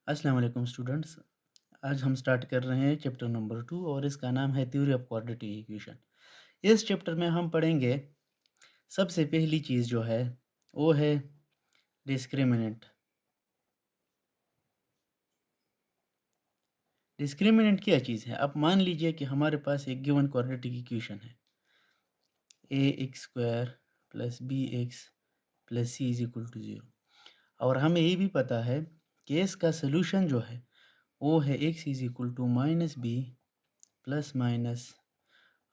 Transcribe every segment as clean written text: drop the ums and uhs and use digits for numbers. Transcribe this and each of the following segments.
अस्सलाम वालेकुम स्टूडेंट्स। आज हम स्टार्ट कर रहे हैं चैप्टर नंबर 2 और इसका नाम है थ्योरी ऑफ क्वाड्रेटिक इक्वेशन। इस चैप्टर में हम पढ़ेंगे सबसे पहली चीज़ जो है वो है डिस्क्रिमिनेंट। डिस्क्रिमिनेंट क्या चीज़ है? अब मान लीजिए कि हमारे पास एक गिवन क्वाड्रेटिक इक्वेशन है A X square plus B X plus C is equal to 0 और हमें ये भी पता है कि इसका सोल्यूशन जो है वो है X is equal to minus B plus minus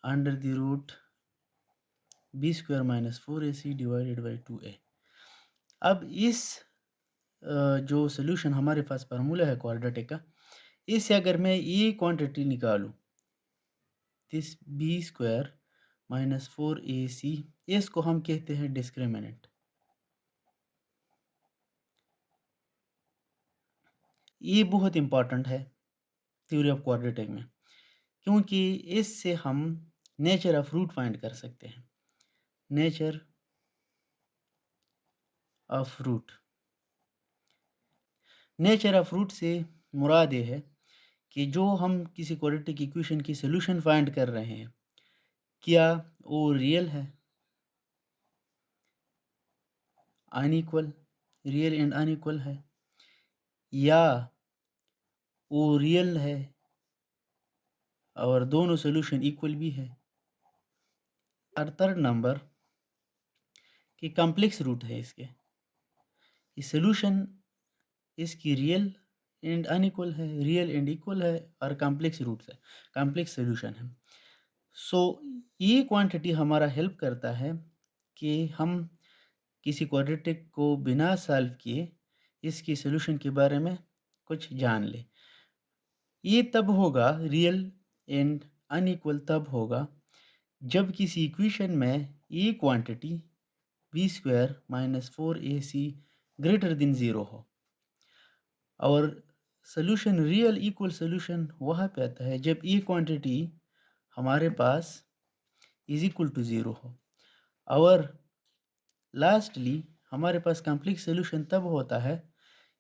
under the root B square minus 4ac divided by 2a। अब इस जो सोल्यूशन हमारे पास फार्मूला है क्वाड्रेटिक का, इससे अगर मैं ये क्वांटिटी निकालूं this B square minus 4ac, इसको हम कहते हैं डिस्क्रिमिनेंट। ये बहुत इंपॉर्टेंट है थ्योरी ऑफ क्वाड्रेटिक में, क्योंकि इससे हम नेचर ऑफ रूट फाइंड कर सकते हैं। Nature of root, nature of root से मुराद ये है कि जो हम किसी क्वाड्रेटिक इक्वेशन की सोल्यूशन फाइंड कर रहे हैं, क्या वो रियल है, अनइक्वल, रियल एंड अनइक्वल है, या वो रियल है और दोनों सोल्यूशन इक्वल भी है। और थर्ड नंबर कि कॉम्प्लेक्स रूट है इसके, ये सोल्यूशन इसकी रियल एंड अनइक्वल है, रियल एंड इक्वल है और कॉम्प्लेक्स रूट्स है, कॉम्प्लेक्स सोल्यूशन है। सो ये क्वांटिटी हमारा हेल्प करता है कि हम किसी क्वाड्रेटिक को बिना सॉल्व किए इसकी सोल्यूशन के बारे में कुछ जान ले। ये तब होगा रियल एंड अनइक्वल, तब होगा जब किसी इक्वेशन में ये quantity B square minus 4ac greater than 0 हो और सोल्यूशन रियल इक्वल सोल्यूशन वहाँ पे आता है जब ये क्वांटिटी हमारे पास इज इक्वल टू 0 हो। और लास्टली हमारे पास कॉम्प्लेक्स सोल्यूशन तब होता है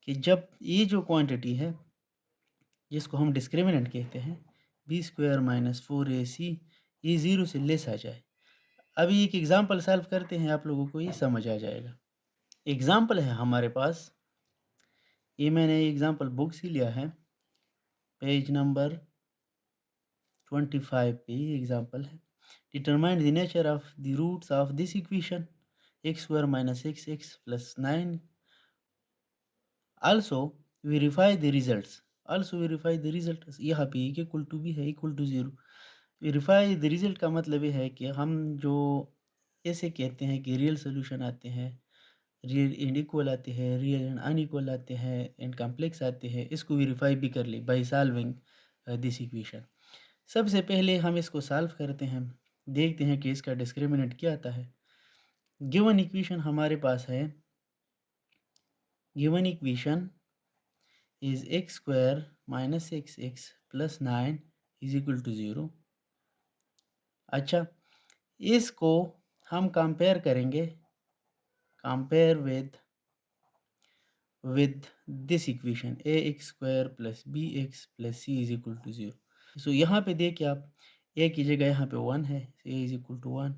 कि जब ये जो क्वांटिटी है जिसको हम डिस्क्रिमिनेंट कहते हैं बी स्क्वायर माइनस 4ac ये 0 से लेस आ जाए। अभी एक एग्जांपल सॉल्व करते हैं, आप लोगों को ये समझ आ जाएगा। एग्जांपल है हमारे पास, ये मैंने एग्जांपल बुक से लिया है, पेज नंबर 25 पे ये एग्जांपल है। Determine the nature of the roots of this equation X square minus X X plus 9, also verify the results, also verify the result. यहाँ पे एक इक्वल टू भी है, equal to 0। Verify the result का मतलब ये है कि हम जो ऐसे कहते हैं कि रियल सोल्यूशन आते हैं, रियल एंड इक्वल आते हैं, रियल एंड अनइक्वल आते हैं, एंड कॉम्प्लेक्स आते हैं, इसको वेरीफाई भी कर ले बाय सॉल्विंग दिस इक्वेशन। सबसे पहले हम इसको सॉल्व करते हैं, देखते हैं कि इसका डिस्क्रिमिनेंट क्या आता है। गिवन इक्वेशन हमारे पास है, given equation is X square minus X X plus 9 is equal to 0। अच्छा, इसको हम कंपेयर करेंगे, compare with this equation ax square plus bx plus c is equal to 0। सो यहाँ पे देखिए आप, a की जगह यहाँ पे 1 है, a is equal to 1,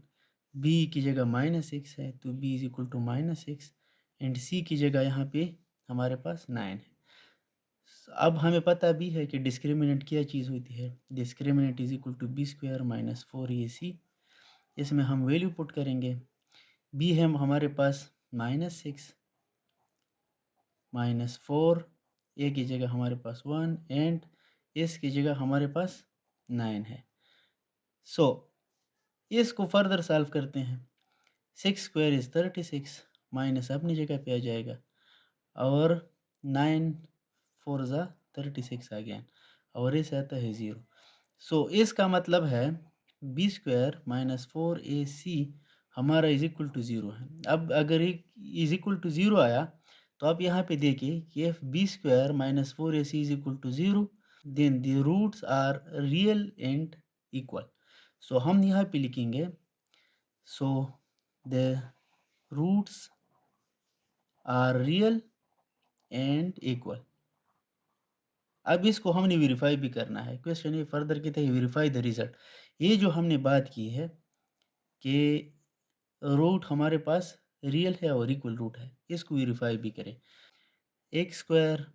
b की जगह माइनस एक्स है तो b is equal to minus X, and c की जगह यहाँ पे हमारे पास 9 है। अब हमें पता भी है कि डिस्क्रिमिनेंट क्या चीज़ होती है, discriminant is equal to B square minus 4ac। इसमें हम वैल्यू पुट करेंगे, b है हमारे पास माइनस सिक्स माइनस 4, ए की जगह हमारे पास 1 एंड एस की जगह हमारे पास 9 है। सो इसको फर्दर सॉल्व करते हैं, 6 स्क्वायर इज 36 माइनस अपनी जगह पे आ जाएगा और 9 4 ज़ा 36 आ गया और इस आता है 0। सो इसका मतलब है बी स्क्वायर माइनस 4ac हमारा इज इक्वल टू 0 है। अब अगर इज इक्वल टू 0 आया तो आप यहाँ पे देखिए कि if B square minus 4ac is equal to 0, then the roots are real and equal. So हम यहाँ पे लिखेंगे, so the roots are real and equal. अब इसको हमने वेरीफाई भी करना है। क्वेश्चन ये फर्दर कहते हैं वेरीफाई द रिजल्ट। ये जो हमने बात की है कि रूट हमारे पास रियल है और इक्वल रूट है, इसको वेरीफाई भी करें। X square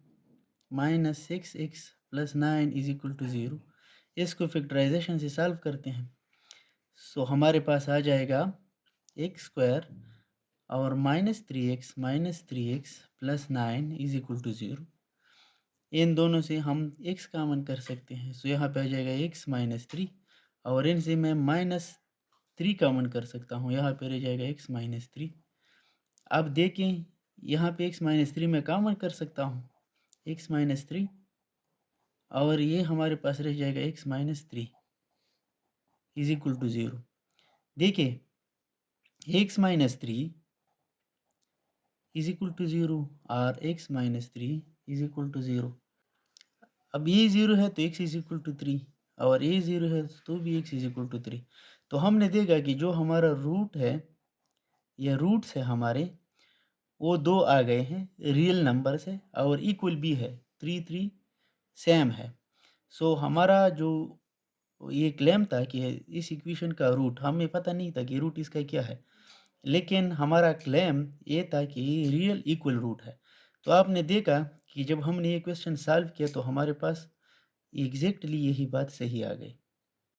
minus 6x plus 9 is equal to 0। इसको फैक्टराइजेशन से सॉल्व करते हैं। सो हमारे पास आ जाएगा एक्स स्क्वायर और -3x plus 9 is equal to 0। इन दोनों से हम x कॉमन कर सकते हैं। सो यहाँ पे आ जाएगा x माइनस 3 और इनसे मैं -3 कॉमन कर सकता हूँ। यहाँ पे रह जाएगा x माइनस 3। अब देखें यहाँ पे x माइनस 3 मैं कॉमन कर सकता हूँ, x माइनस 3 और ये हमारे पास रह जाएगा x minus 3 is equal to 0। देखिए x minus 3 is equal to 0 और x minus 3 is equal to 0। अब ये 0 है तो x इज इक्वल टू 3 और ये 0 है तो भी x इज इक्वल टू 3। तो हमने देखा कि जो हमारा रूट है या रूट्स है हमारे वो 2 आ गए हैं रियल नंबर से और इक्वल भी है, 3 सेम है। सो हमारा जो ये क्लेम था कि इस इक्वेशन का रूट हमें पता नहीं था कि रूट इसका क्या है, लेकिन हमारा क्लेम ये था कि रियल इक्वल रूट है। तो आपने देखा कि जब हमने ये क्वेश्चन सॉल्व किया तो हमारे पास एग्जैक्टली यही बात सही आ गई।